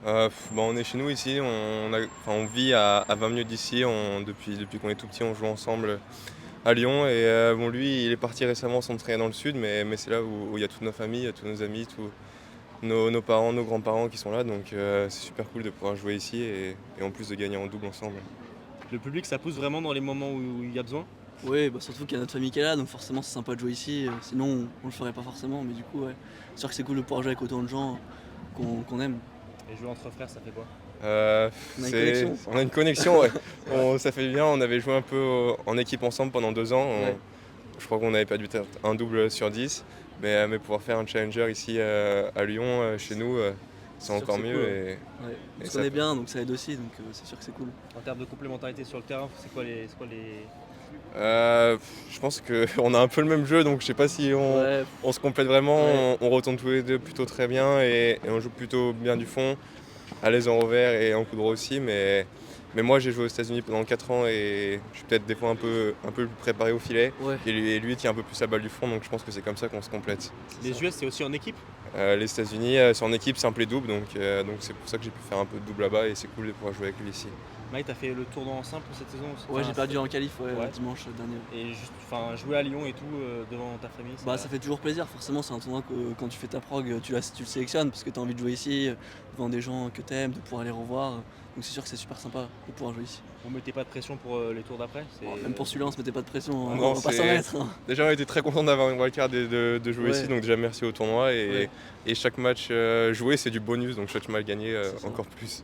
On est chez nous ici, on vit à 20 minutes d'ici, depuis qu'on est tout petit, on joue ensemble à Lyon et lui, il est parti récemment s'entraîner dans le sud, mais c'est là où il y a toute nos familles, tous nos amis, tous nos parents, nos grands-parents qui sont là, donc c'est super cool de pouvoir jouer ici et en plus de gagner en double ensemble. Le public, ça pousse vraiment dans les moments où il y a besoin? Oui, bah, surtout qu'il y a notre famille qui est là, donc forcément c'est sympa de jouer ici, sinon on le ferait pas forcément, mais du coup ouais, c'est sûr que c'est cool de pouvoir jouer avec autant de gens qu'on aime. Et jouer entre frères, ça fait quoi? On a une connexion. On a une connexion, ouais. Ça fait bien, on avait joué un peu en équipe ensemble pendant 2 ans. Ouais. Je crois qu'on avait perdu peut-être un double sur 10, mais pouvoir faire un challenger ici à Lyon, chez nous, c'est C'est sûr que encore c'est mieux. cool, Et, Ouais. On et se ça connaît fait- bien, donc ça aide aussi, donc c'est sûr que c'est cool. En termes de complémentarité sur le terrain, c'est quoi les... Je pense qu'on a un peu le même jeu, donc je sais pas si Ouais, on se complète vraiment. ouais. On retourne tous les deux plutôt très bien et on joue plutôt bien du fond, à l'aise en revers et en coup droit aussi. Mais moi j'ai joué aux États-Unis pendant 4 ans et je suis peut-être des fois un peu plus préparé au filet. Ouais. Et lui tient un peu plus la balle du fond, donc je pense que c'est comme ça qu'on se complète. Les US, c'est aussi en équipe? Les États-Unis, c'est en équipe, simple et double, donc c'est pour ça que j'ai pu faire un peu de double là-bas et c'est cool de pouvoir jouer avec lui ici. Mike, t'as fait le tournoi en simple cette saison? Ouais, Enfin, j'ai perdu en qualif Ouais. dimanche dernier. Et juste, jouer à Lyon et tout, devant ta famille, Bah ça fait toujours plaisir, forcément c'est un tournoi que quand tu fais ta prog, tu le sélectionnes parce que tu as envie de jouer ici, devant des gens que t'aimes, de pouvoir les revoir. Donc c'est sûr que c'est super sympa de pouvoir jouer ici. Vous mettez pas de pression pour les tours d'après? Même pour celui-là on se mettait pas de pression, hein, Non, on va pas s'en c'est- mettre. Hein. Déjà, on était très content d'avoir une wildcard et de jouer Ouais. ici, donc déjà merci au tournoi. Ouais. Et chaque match joué, c'est du bonus, donc chaque match gagné C'est ça. encore plus.